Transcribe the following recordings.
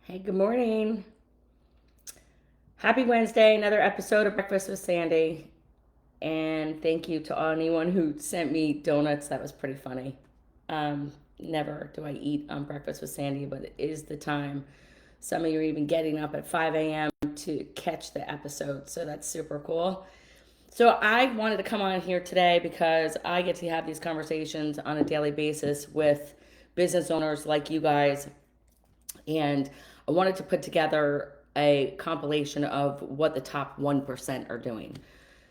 Hey, good morning. Happy Wednesday, another episode of Breakfast with Sandy. And thank you to anyone who sent me donuts. That was pretty funny. Never do I eat on Breakfast with Sandy, but it is the time. Some of you are even getting up at 5 a.m. to catch the episode, so that's super cool. So I wanted to come on here today because I get to have these conversations on a daily basis with business owners like you guys, and I wanted to put together a compilation of what the top 1% are doing.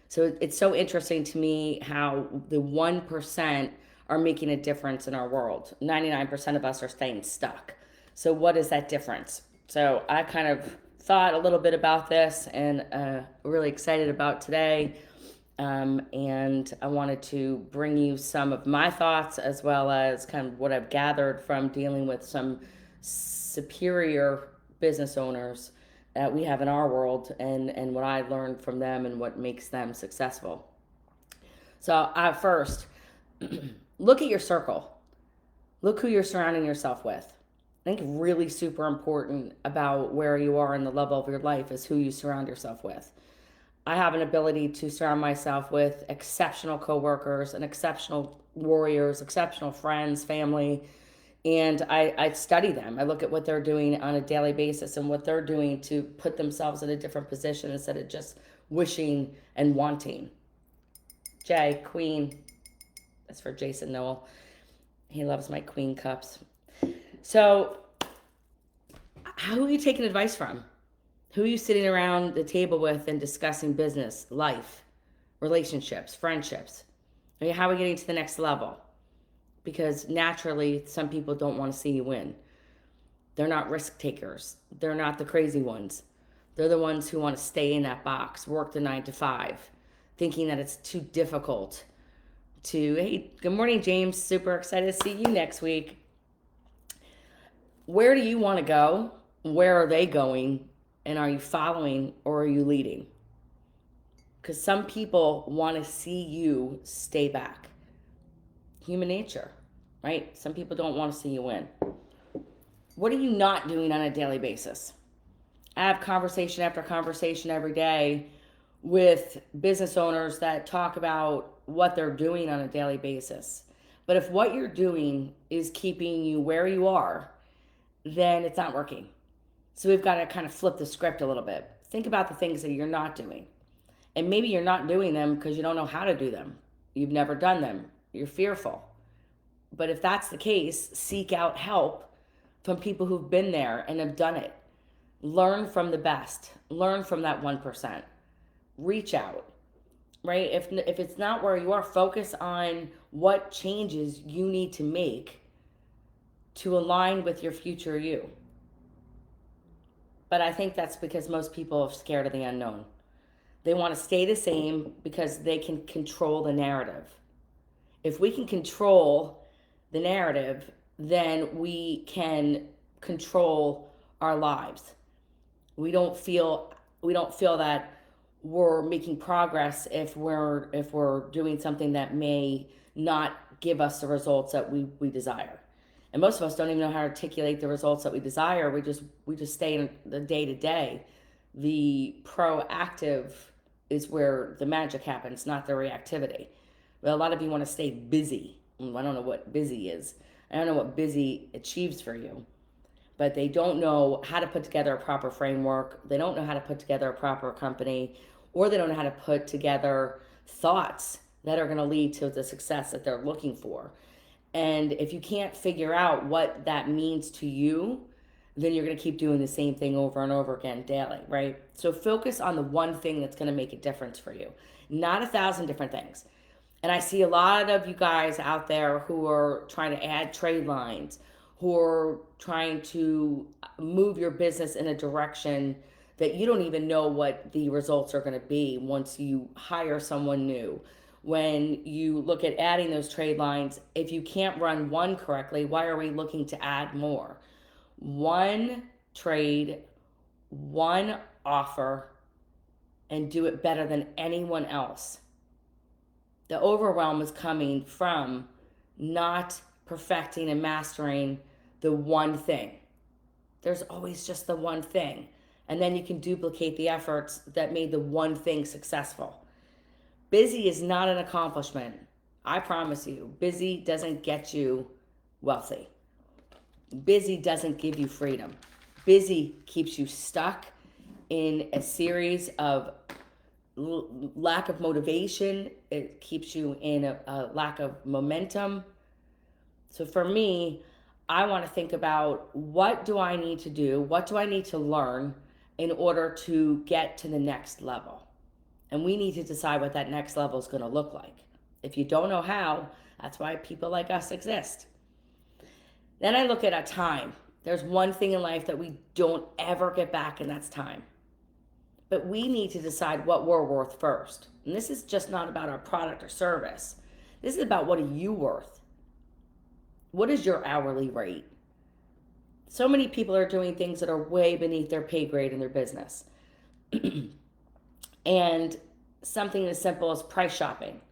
So it's so interesting to me how the 1% are making a difference in our world. 99% of us are staying stuck. So, what is that difference? So, I kind of thought a little bit about this and really excited about today. And I wanted to bring you some of my thoughts as well as kind of what I've gathered from dealing with some superior business owners that we have in our world, and what I learned from them and what makes them successful. So, first, look at your circle. Look who you're surrounding yourself with. I think really super important about where you are in the level of your life is who you surround yourself with. I have an ability to surround myself with exceptional coworkers and exceptional warriors, exceptional friends, family, and I study them. I look at what they're doing on a daily basis and what they're doing to put themselves in a different position instead of just wishing and wanting. Jay, Queen, that's for Jason Noel. He loves my Queen cups. So, who are you taking advice from? Who are you sitting around the table with and discussing business, life, relationships, friendships? I mean, how are we getting to the next level? Because naturally, some people don't want to see you win. They're not risk takers. They're not the crazy ones. They're the ones who want to stay in that box, work the 9 to 5, thinking that it's too difficult to, hey, good morning, James. Super excited to see you next week. Where do you want to go? Where are they going? And are you following or are you leading? Because some people want to see you stay back. Human nature, right? Some people don't want to see you win. What are you not doing on a daily basis? I have conversation after conversation every day with business owners that talk about what they're doing on a daily basis. But if what you're doing is keeping you where you are, then it's not working. So we've got to kind of flip the script a little bit. Think about the things that you're not doing. And maybe you're not doing them because you don't know how to do them. You've never done them. You're fearful. But if that's the case, seek out help from people who've been there and have done it. Learn from the best. Learn from that 1%. Reach out, right? If it's not where you are, focus on what changes you need to make to align with your future you. But I think that's because most people are scared of the unknown. They want to stay the same because they can control the narrative. If we can control the narrative, then we can control our lives. We don't feel that we're making progress if we're doing something that may not give us the results that we desire. And most of us don't even know how to articulate the results that we desire. We just stay in the day to day. The proactive is where the magic happens, not the reactivity. But a lot of you want to stay busy. I don't know what busy is. I don't know what busy achieves for you. But they don't know how to put together a proper framework. They don't know how to put together a proper company, or they don't know how to put together thoughts that are going to lead to the success that they're looking for. And if you can't figure out what that means to you, then you're going to keep doing the same thing over and over again daily, right? So focus on the one thing that's going to make a difference for you, not 1,000 different things. And I see a lot of you guys out there who are trying to add trade lines, who are trying to move your business in a direction that you don't even know what the results are going to be once you hire someone new. When you look at adding those trade lines, if you can't run one correctly, why are we looking to add more? One trade, one offer, and do it better than anyone else. The overwhelm is coming from not perfecting and mastering the one thing. There's always just the one thing. And then you can duplicate the efforts that made the one thing successful. Busy is not an accomplishment. I promise you, busy doesn't get you wealthy. Busy doesn't give you freedom. Busy keeps you stuck in a series of lack of motivation. It keeps you in a lack of momentum. So for me, I want to think about, what do I need to do? What do I need to learn in order to get to the next level? And we need to decide what that next level is going to look like. If you don't know how, that's why people like us exist. Then I look at a time. There's one thing in life that we don't ever get back, and that's time. But we need to decide what we're worth first. And this is just not about our product or service. This is about, what are you worth? What is your hourly rate? So many people are doing things that are way beneath their pay grade in their business. And something as simple as price shopping,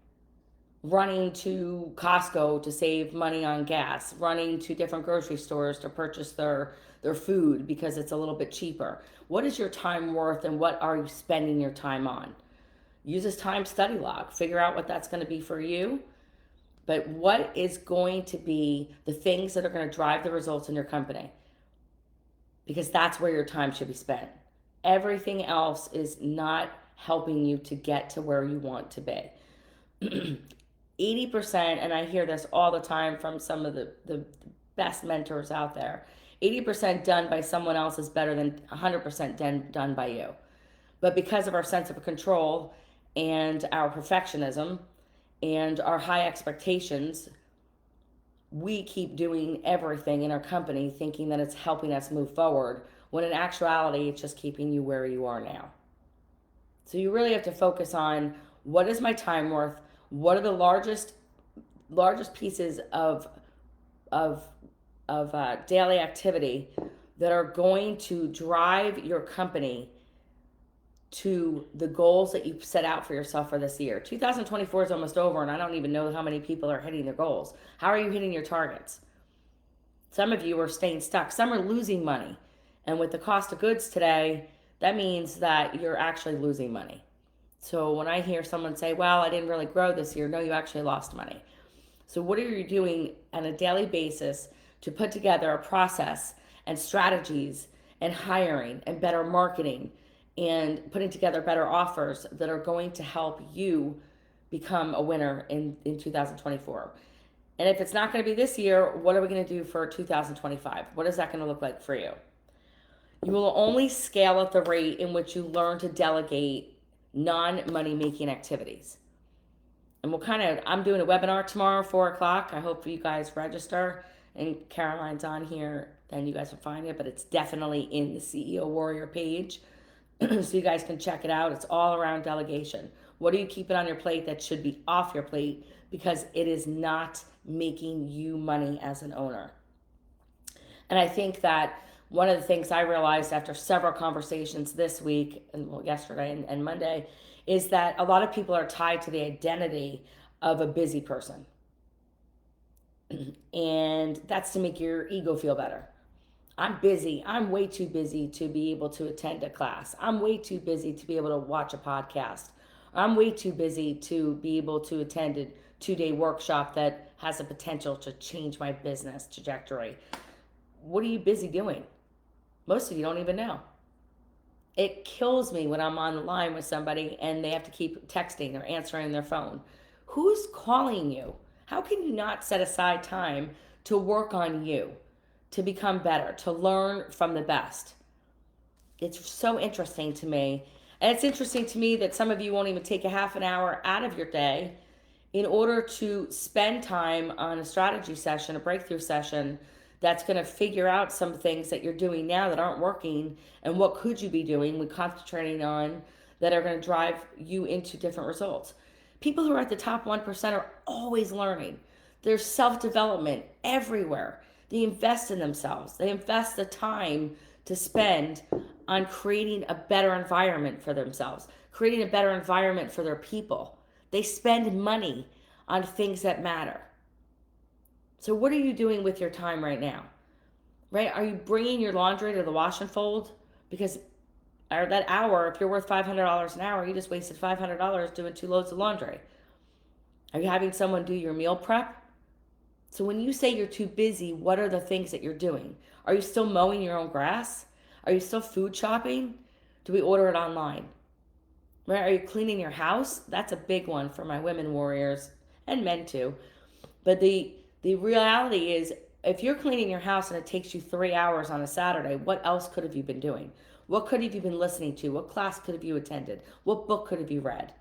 running to Costco to save money on gas, running to different grocery stores to purchase their food because it's a little bit cheaper. What is your time worth, and what are you spending your time on? Use this time study log. Figure out what that's going to be for you. But what is going to be the things that are going to drive the results in your company? Because that's where your time should be spent. Everything else is not helping you to get to where you want to be. 80%, and I hear this all the time from some of the best mentors out there, 80% done by someone else is better than 100% done by you. But because of our sense of control and our perfectionism and our high expectations, we keep doing everything in our company thinking that it's helping us move forward, when in actuality, it's just keeping you where you are now. So you really have to focus on, what is my time worth? What are the largest pieces of daily activity that are going to drive your company to the goals that you set out for yourself for this year? 2024 is almost over, and I don't even know how many people are hitting their goals. How are you hitting your targets? Some of you are staying stuck. Some are losing money. And with the cost of goods today, that means that you're actually losing money. So when I hear someone say, well, I didn't really grow this year, no, you actually lost money. So what are you doing on a daily basis to put together a process and strategies and hiring and better marketing and putting together better offers that are going to help you become a winner in 2024? And if it's not going to be this year, what are we going to do for 2025? What is that going to look like for you? You will only scale at the rate in which you learn to delegate non-money making activities. And I'm doing a webinar tomorrow, 4:00. I hope you guys register, and Caroline's on here, then you guys will find it, but it's definitely in the CEO Warrior page. So you guys can check it out. It's all around delegation. What are you keeping on your plate that should be off your plate, because it is not making you money as an owner? And I think that one of the things I realized after several conversations this week, and yesterday and Monday, is that a lot of people are tied to the identity of a busy person. And that's to make your ego feel better. I'm busy. I'm way too busy to be able to attend a class. I'm way too busy to be able to watch a podcast. I'm way too busy to be able to attend a 2-day workshop that has the potential to change my business trajectory. What are you busy doing? Most of you don't even know. It kills me when I'm on the line with somebody and they have to keep texting or answering their phone. Who's calling you? How can you not set aside time to work on you, to become better, to learn from the best? It's so interesting to me. And it's interesting to me that some of you won't even take a half an hour out of your day in order to spend time on a strategy session, a breakthrough session, that's going to figure out some things that you're doing now that aren't working, and what could you be doing with concentrating on that are going to drive you into different results. People who are at the top 1% are always learning. There's self-development everywhere. They invest in themselves. They invest the time to spend on creating a better environment for themselves, creating a better environment for their people. They spend money on things that matter. So what are you doing with your time right now? right? Are you bringing your laundry to the wash and fold? Because or that hour, if you're worth $500 an hour, you just wasted $500 doing 2 loads of laundry. Are you having someone do your meal prep? So when you say you're too busy, what are the things that you're doing? Are you still mowing your own grass? Are you still food shopping? Do we order it online? Right? Are you cleaning your house? That's a big one for my women warriors and men too. But the reality is, if you're cleaning your house and it takes you 3 hours on a Saturday, what else could have you been doing? What could have you been listening to? What class could have you attended? What book could have you read?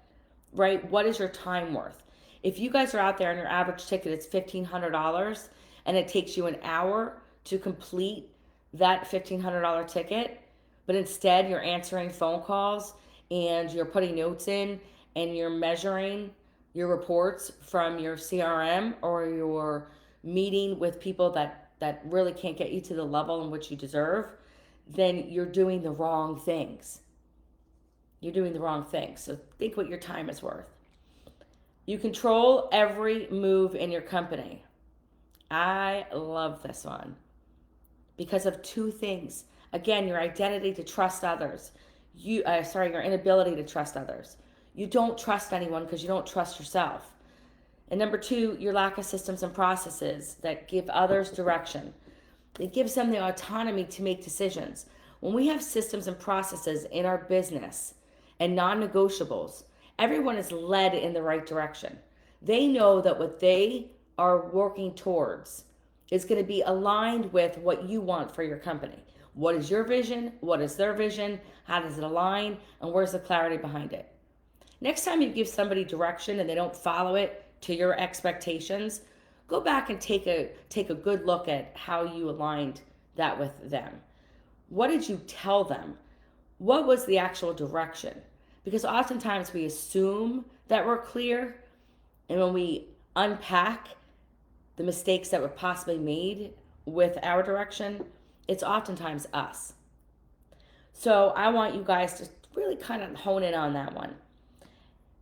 Right? What is your time worth? If you guys are out there and your average ticket is $1,500 and it takes you an hour to complete that $1,500 ticket, but instead you're answering phone calls and you're putting notes in and you're measuring your reports from your CRM, or you're meeting with people that really can't get you to the level in which you deserve, then you're doing the wrong things. You're doing the wrong things. So think what your time is worth. You control every move in your company. I love this one because of 2 things. Again, your identity to trust others. Your inability to trust others. You don't trust anyone because you don't trust yourself. And number 2, your lack of systems and processes that give others direction. It gives them the autonomy to make decisions. When we have systems and processes in our business and non-negotiables, everyone is led in the right direction. They know that what they are working towards is going to be aligned with what you want for your company. What is your vision? What is their vision? How does it align? And where's the clarity behind it? Next time you give somebody direction and they don't follow it to your expectations, go back and take a good look at how you aligned that with them. What did you tell them? What was the actual direction? Because oftentimes we assume that we're clear, and when we unpack the mistakes that were possibly made with our direction, it's oftentimes us. So I want you guys to really kind of hone in on that one.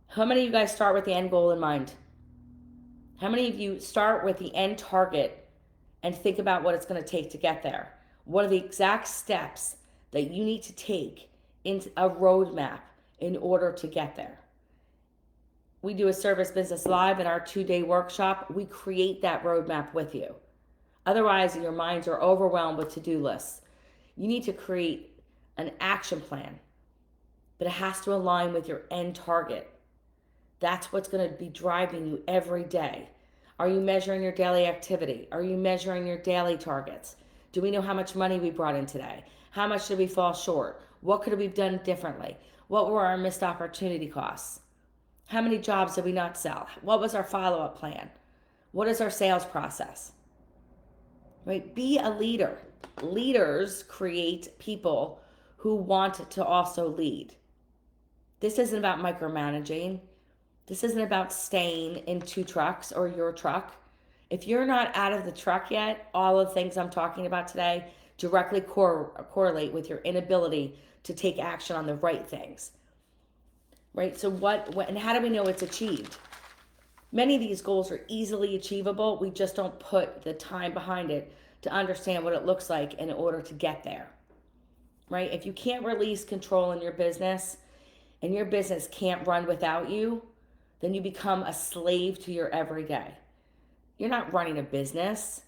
How many of you guys start with the end goal in mind? How many of you start with the end target and think about what it's going to take to get there? What are the exact steps that you need to take in a roadmap in order to get there? We do a Service Business Live in our 2-day workshop. We create that roadmap with you. Otherwise, your minds are overwhelmed with to-do lists. You need to create an action plan, but it has to align with your end target. That's what's going to be driving you every day. Are you measuring your daily activity? Are you measuring your daily targets? Do we know how much money we brought in today? How much did we fall short? What could we have done differently? What were our missed opportunity costs? How many jobs did we not sell? What was our follow-up plan? What is our sales process? Right? Be a leader. Leaders create people who want to also lead. This isn't about micromanaging. This isn't about staying in 2 trucks or your truck. If you're not out of the truck yet, all of the things I'm talking about today directly correlate with your inability to take action on the right things. Right? So what and how do we know it's achieved? Many of these goals are easily achievable. We just don't put the time behind it to understand what it looks like in order to get there. Right? If you can't release control in your business and your business can't run without you, then you become a slave to your everyday. You're not running a business.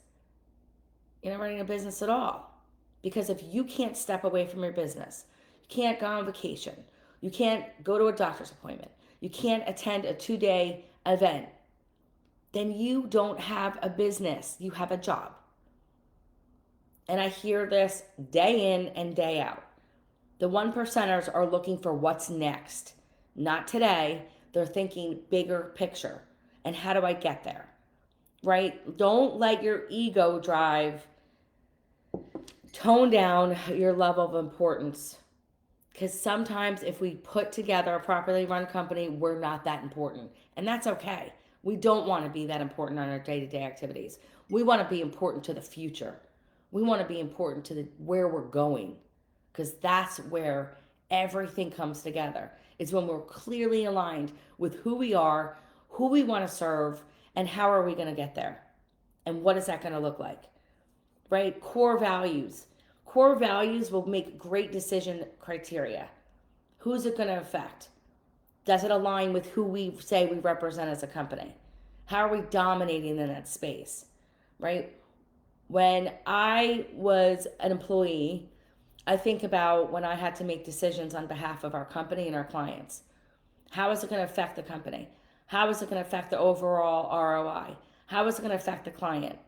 You're not running a business at all. Because if you can't step away from your business, you can't go on vacation, you can't go to a doctor's appointment, you can't attend a 2-day event, then you don't have a business. You have a job. And I hear this day in and day out. The 1%ers are looking for what's next. Not today. They're thinking bigger picture. And how do I get there? Right? Don't let your ego drive. Tone down your level of importance. Because sometimes if we put together a properly run company, we're not that important. And that's okay. We don't want to be that important on our day-to-day activities. We want to be important to the future. We want to be important to where we're going. Because that's where everything comes together. It's when we're clearly aligned with who we are, who we want to serve, and how are we going to get there? And what is that going to look like? right? Core values. Core values will make great decision criteria. Who's it going to affect? Does it align with who we say we represent as a company? How are we dominating in that space, right? When I was an employee, I think about when I had to make decisions on behalf of our company and our clients. How is it going to affect the company? How is it going to affect the overall ROI? How is it going to affect the client?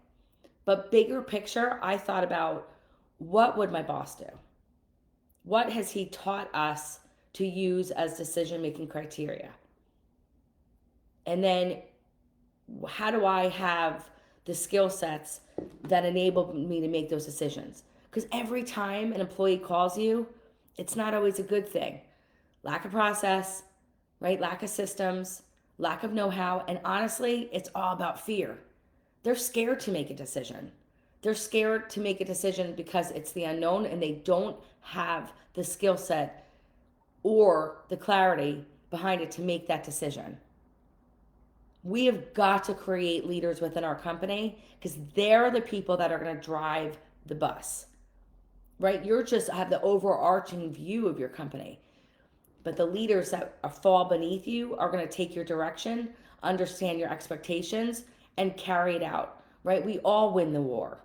But bigger picture, I thought about, what would my boss do? What has he taught us to use as decision making criteria? And then how do I have the skill sets that enable me to make those decisions? Because every time an employee calls you, it's not always a good thing. Lack of process, right? Lack of systems, lack of know-how, and honestly, it's all about fear. They're scared to make a decision. They're scared to make a decision because it's the unknown and they don't have the skill set or the clarity behind it to make that decision. We have got to create leaders within our company because they're the people that are going to drive the bus, right? You're just have the overarching view of your company, but the leaders that fall beneath you are going to take your direction, understand your expectations, and carry it out, right? We all win the war.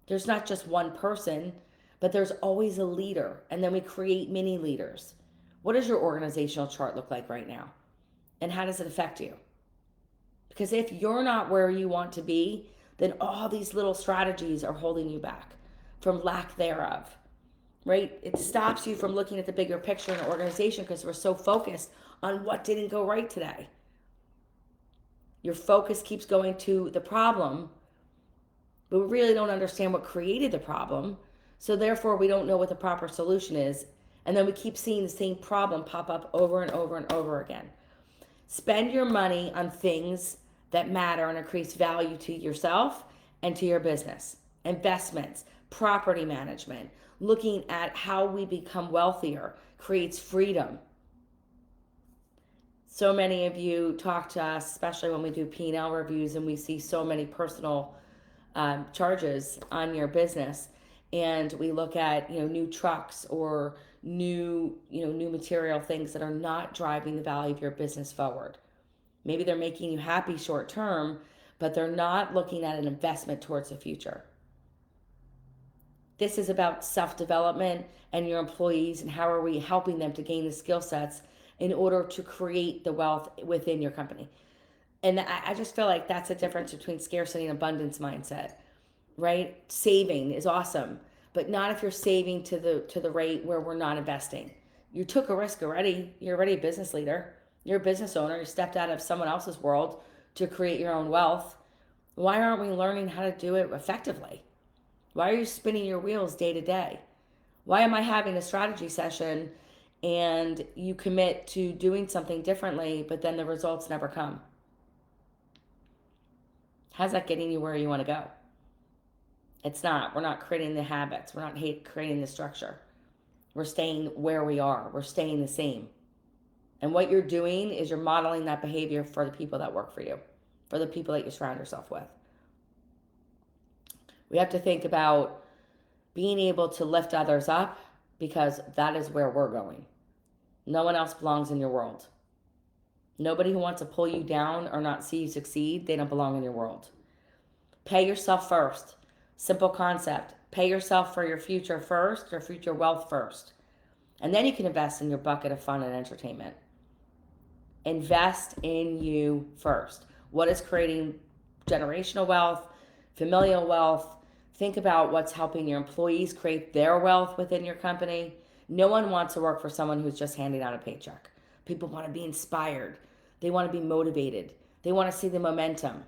There's not just one person, but there's always a leader, and then we create mini leaders. What does your organizational chart look like right now? And how does it affect you? Because if you're not where you want to be, then all these little strategies are holding you back from lack thereof, right? It stops you from looking at the bigger picture in an organization because we're so focused on what didn't go right today. Your focus keeps going to the problem, but we really don't understand what created the problem. So therefore, we don't know what the proper solution is. And then we keep seeing the same problem pop up over and over and over again. Spend your money on things that matter and increase value to yourself and to your business. Investments, property management, looking at how we become wealthier creates freedom. So many of you talk to us, especially when we do P&L reviews and we see so many personal charges on your business, and we look at new trucks or new material things that are not driving the value of your business forward. Maybe they're making you happy short term, but they're not looking at an investment towards the future. This is about self-development and your employees, and how are we helping them to gain the skill sets in order to create the wealth within your company. And I just feel like that's a difference between scarcity and abundance mindset, right? Saving is awesome, but not if you're saving to the rate where we're not investing. You took a risk already. You're already a business leader. You're a business owner. You stepped out of someone else's world to create your own wealth. Why aren't we learning how to do it effectively? Why are you spinning your wheels day to day? Why am I having a strategy session and you commit to doing something differently, but then the results never come? How's that getting you where you want to go? It's not. We're not creating the habits. We're not creating the structure. We're staying where we are. We're staying the same. And what you're doing is you're modeling that behavior for the people that work for you, for the people that you surround yourself with. We have to think about being able to lift others up because that is where we're going. No one else belongs in your world. Nobody who wants to pull you down or not see you succeed, they don't belong in your world. Pay yourself first. Simple concept. Pay yourself for your future first, your future wealth first. And then you can invest in your bucket of fun and entertainment. Invest in you first. What is creating generational wealth, familial wealth? Think about what's helping your employees create their wealth within your company. No one wants to work for someone who's just handing out a paycheck. People want to be inspired. They want to be motivated. They want to see the momentum.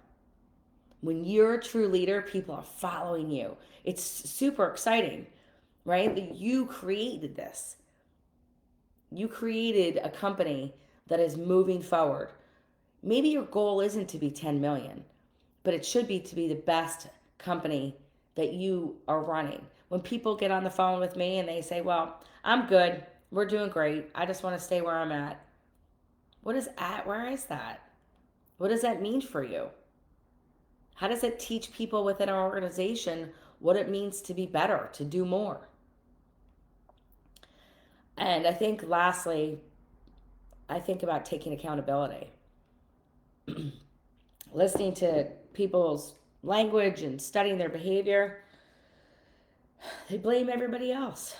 When you're a true leader, people are following you. It's super exciting, right? That you created this. You created a company that is moving forward. Maybe your goal isn't to be 10 million, but it should be to be the best company that you are running. When people get on the phone with me and they say, well, I'm good. We're doing great. I just want to stay where I'm at. Where is that? What does that mean for you? How does it teach people within our organization what it means to be better, to do more. And I think lastly, I think about taking accountability. Listening to people's language and studying their behavior, they blame everybody else.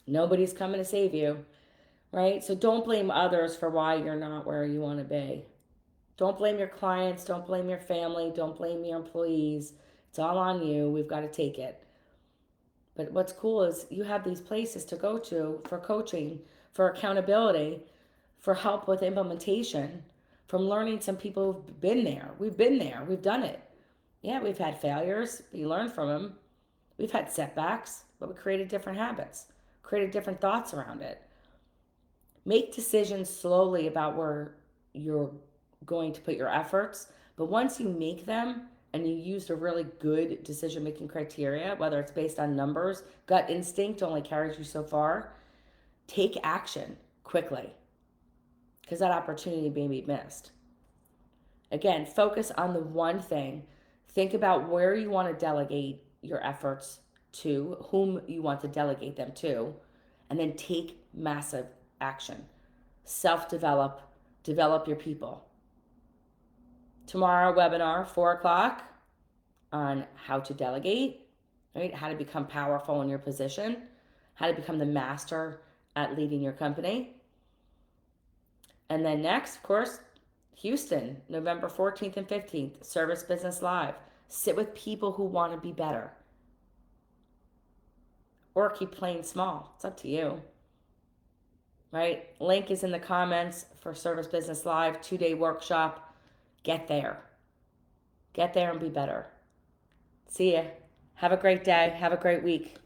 Nobody's coming to save you, right? So don't blame others for why you're not where you want to be. Don't blame your clients. Don't blame your family. Don't blame your employees. It's all on you. We've got to take it. But what's cool is you have these places to go to for coaching, for accountability, for help with implementation, from learning some people who've been there. We've been there. We've done it. Yeah, we've had failures. We learned from them. We've had setbacks, but we created different habits, created different thoughts around it. Make decisions slowly about where you're going to put your efforts. But once you make them and you used a really good decision-making criteria, whether it's based on numbers, gut instinct only carries you so far, take action quickly because that opportunity may be missed. Again, focus on the one thing. Think about where you want to delegate your efforts to, whom you want to delegate them to, and then take massive action. Self-develop, develop your people. Tomorrow webinar, 4:00, on how to delegate, right? How to become powerful in your position, how to become the master at leading your company. And then next, of course, Houston, November 14th and 15th, Service Business Live. Sit with people who want to be better. Or keep playing small. It's up to you. Right? Link is in the comments for Service Business Live, 2-day workshop. Get there. Get there and be better. See ya. Have a great day. Have a great week.